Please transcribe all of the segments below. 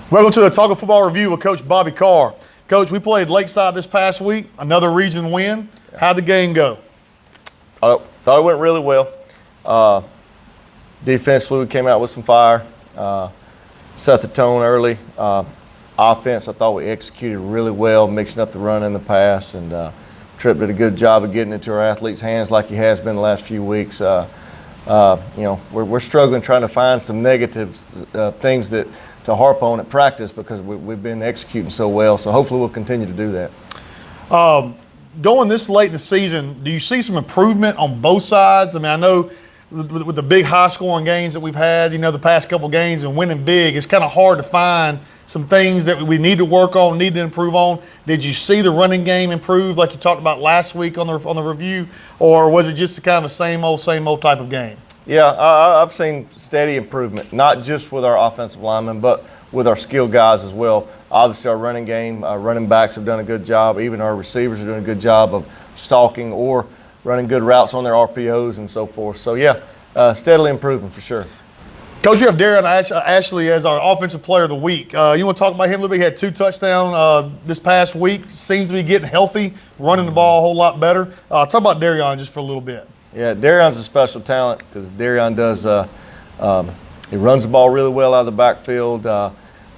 Welcome to the Autauga Football Review with Coach Bobby Carr. Coach, we played Lakeside this past week, another region win. How'd the game go? Thought it went really well. Defensively, we came out with some fire, set the tone early. Offense, I thought we executed really well, mixing up the run and the pass, and Tripp did a good job of getting into our athletes' hands like he has been the last few weeks. We're struggling trying to find some negatives, things that to harp on at practice because we've been executing so well. So hopefully we'll continue to do that. Going this late in the season, do you see some improvement on both sides? I mean, I know with the big high-scoring games that we've had, the past couple games and winning big, it's kind of hard to find some things that we need to work on, need to improve on. Did you see the running game improve like you talked about last week on the review, or was it just kind of a same old type of game? Yeah, I've seen steady improvement, not just with our offensive linemen, but with our skilled guys as well. Obviously, our running game, our running backs have done a good job. Even our receivers are doing a good job of stalking or running good routes on their RPOs and so forth. So, yeah, steadily improving for sure. Coach, you have Derrion Ashely as our Offensive Player of the Week. You want to talk about him a little bit? He had 2 touchdowns this past week. Seems to be getting healthy, running the ball a whole lot better. Talk about Derrion just for a little bit. Yeah, Derrion's a special talent because Derrion does he runs the ball really well out of the backfield.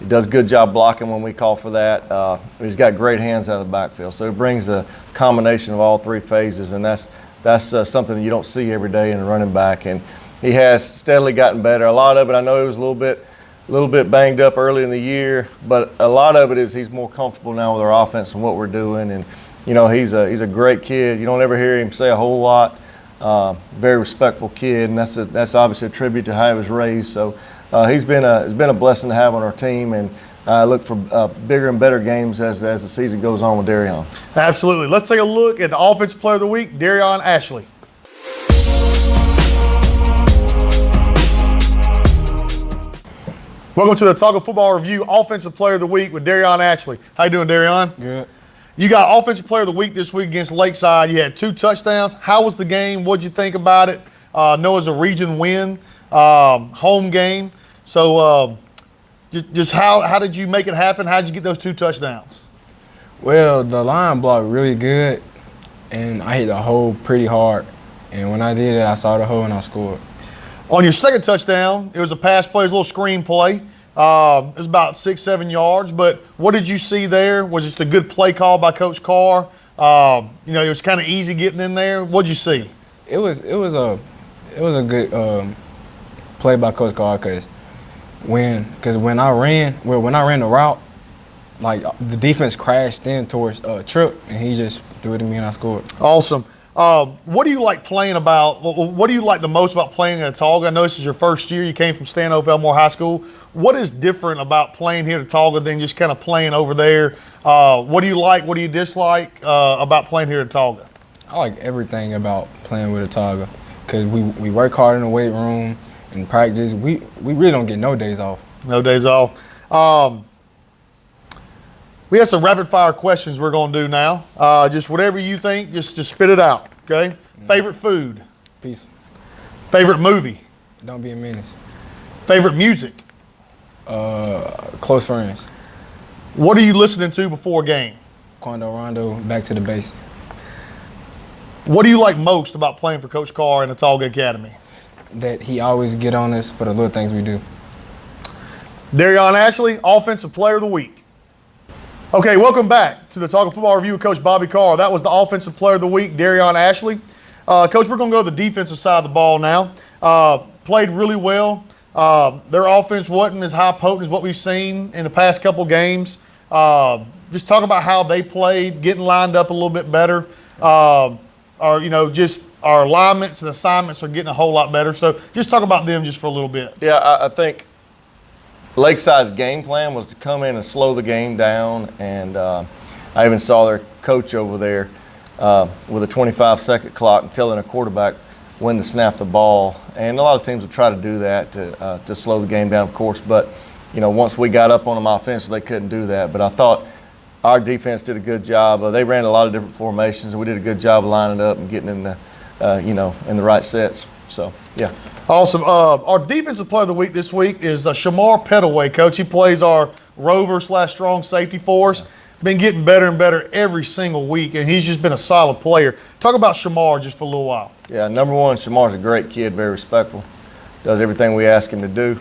He does a good job blocking when we call for that. He's got great hands out of the backfield. So he brings a combination of all 3 phases, and that's something you don't see every day in a running back. And he has steadily gotten better. A lot of it, I know he was a little bit banged up early in the year, but a lot of it is he's more comfortable now with our offense and what we're doing. And he's a great kid. You don't ever hear him say a whole lot. Very respectful kid, and that's obviously a tribute to how he was raised. So it's been a blessing to have on our team, and I look for bigger and better games as the season goes on with Derrion. Absolutely. Let's take a look at the Offensive Player of the Week, Derrion Ashely. Welcome to the Autauga Football Review, Offensive Player of the Week with Derrion Ashely. How you doing, Derrion? Good. You got Offensive Player of the Week this week against Lakeside. You had 2 touchdowns. How was the game? What'd you think about it? Know it was a region win, home game. So just how did you make it happen? How did you get those 2 touchdowns? Well, the line blocked really good, and I hit the hole pretty hard. And when I did it, I saw the hole and I scored. On your second touchdown, it was a pass play, it was a little screen play. It was about 6-7 yards, but what did you see there? Was it just a good play call by Coach Carr? It was kind of easy getting in there. What did you see? It was a good play by Coach Carr because when I ran the route, like the defense crashed in towards Tripp, and he just threw it to me and I scored. Awesome. What do you like playing about? What do you like the most about playing at Autauga? I know this is your first year. You came from Stanhope Elmore High School. What is different about playing here at Autauga than just kind of playing over there? What do you like? What do you dislike about playing here at Autauga? I like everything about playing with Autauga because we work hard in the weight room and practice. We really don't get no days off. No days off. We have some rapid fire questions we're going to do now. Just whatever you think, just spit it out, okay? Favorite food? Peace. Favorite movie? Don't be a menace. Favorite music? Close friends. What are you listening to before a game? Quando Rondo, back to the basics. What do you like most about playing for Coach Carr in Autauga Academy? That he always get on us for the little things we do. Derrion Ashely, Offensive Player of the Week. Okay, welcome back to the Autauga Football Review with Coach Bobby Carr. That was the Offensive Player of the Week, Derrion Ashely. Coach, we're going to go to the defensive side of the ball now. Played really well. Their offense wasn't as high potent as what we've seen in the past couple games. Just talk about how they played, getting lined up a little bit better. Just our alignments and assignments are getting a whole lot better. So just talk about them just for a little bit. Yeah, I think Lakeside's game plan was to come in and slow the game down, and I even saw their coach over there with a 25-second clock telling a quarterback when to snap the ball. And a lot of teams will try to do that to slow the game down, of course. But, once we got up on them offensively, they couldn't do that. But I thought our defense did a good job. They ran a lot of different formations, and we did a good job of lining up and getting in the, in the right sets. So, yeah. Awesome. Our defensive player of the week this week is Shemar Pettaway, Coach. He plays our rover / strong safety for us. Been getting better and better every single week, and he's just been a solid player. Talk about Shemar just for a little while. Yeah, number one, Shemar's a great kid, very respectful. Does everything we ask him to do.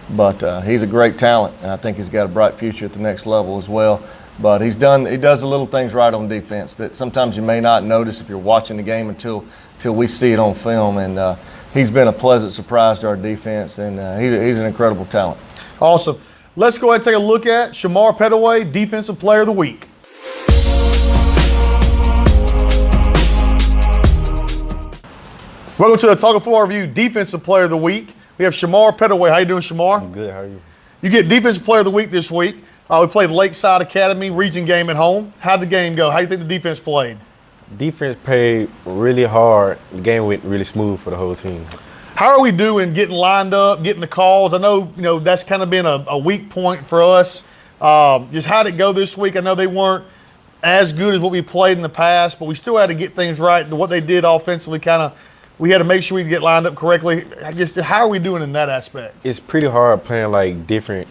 But he's a great talent, and I think he's got a bright future at the next level as well. But he does the little things right on defense that sometimes you may not notice if you're watching the game until we see it on film. And he's been a pleasant surprise to our defense, and he's an incredible talent. Awesome. Let's go ahead and take a look at Shemar Pettaway, Defensive Player of the Week. Welcome to the Autauga Football Review Defensive Player of the Week. We have Shemar Pettaway. How you doing, Shemar? I'm good. How are you? You get Defensive Player of the Week this week. We played Lakeside Academy region game at home. How'd the game go? How do you think the defense played? Defense played really hard. The game went really smooth for the whole team. How are we doing getting lined up, getting the calls? I know, that's kind of been a weak point for us. Just how'd it go this week? I know they weren't as good as what we played in the past, but we still had to get things right. What they did offensively, we had to make sure we get lined up correctly. How are we doing in that aspect? It's pretty hard playing like different,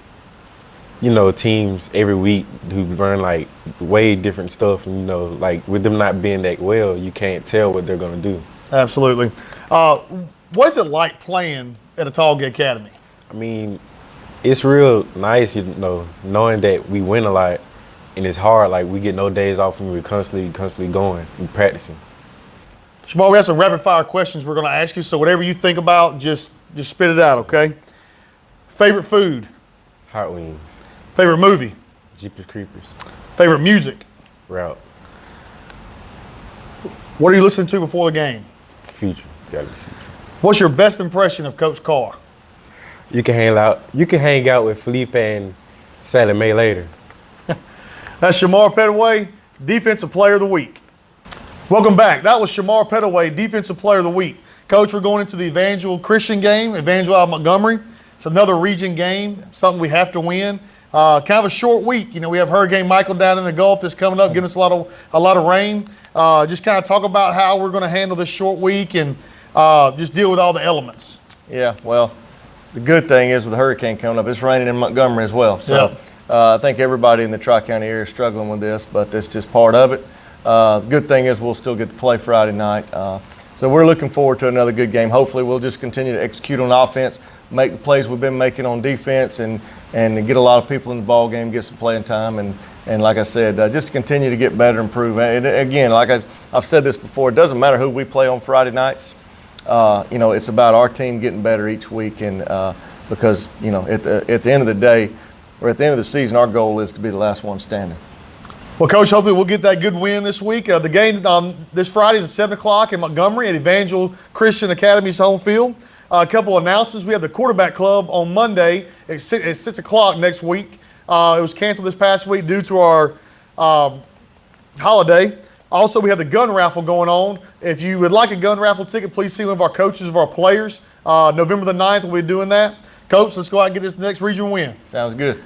teams every week who run like way different stuff. And, like with them not being that well, you can't tell what they're going to do. Absolutely. What is it like playing at Autauga Academy? I mean, it's real nice, knowing that we win a lot, and it's hard. Like we get no days off and we're constantly going and practicing. Shemar, we have some rapid fire questions we're going to ask you. So whatever you think about, just spit it out, okay? Favorite food? Hot wings. Favorite movie? Jeepers Creepers. Favorite music? Route. What are you listening to before the game? Future. Gotta be Future. What's your best impression of Coach CARR? You can hang out with Felipe and Sally Mae later. That's Shemar Pettaway, Defensive Player of the Week. Welcome back. That was Shemar Pettaway, Defensive Player of the Week. Coach, we're going into the Evangel Christian game, Evangel out of Montgomery. It's another region game, something we have to win. Kind of a short week. We have Hurricane Michael down in the Gulf that's coming up, giving us a lot of rain. Just kind of talk about how we're going to handle this short week and just deal with all the elements. Yeah, well, the good thing is with the hurricane coming up, it's raining in Montgomery as well. So I think everybody in the Tri-County area is struggling with this, but that's just part of it. Good thing is we'll still get to play Friday night. So we're looking forward to another good game. Hopefully we'll just continue to execute on offense, make the plays we've been making on defense, and get a lot of people in the ball game, get some playing time, and like I said, just continue to get better and improve. And again, like I've said this before, it doesn't matter who we play on Friday nights. It's about our team getting better each week, and because at the end of the day, or at the end of the season, our goal is to be the last one standing. Well, Coach, hopefully we'll get that good win this week. The game this Friday is at 7 o'clock in Montgomery at Evangel Christian Academy's home field. A couple announcements. We have the quarterback club on Monday at 6 o'clock next week. It was canceled this past week due to our holiday. Also, we have the gun raffle going on. If you would like a gun raffle ticket, please see one of our coaches of our players. November the 9th, we'll be doing that. Coach, let's go out and get this next region win. Sounds good.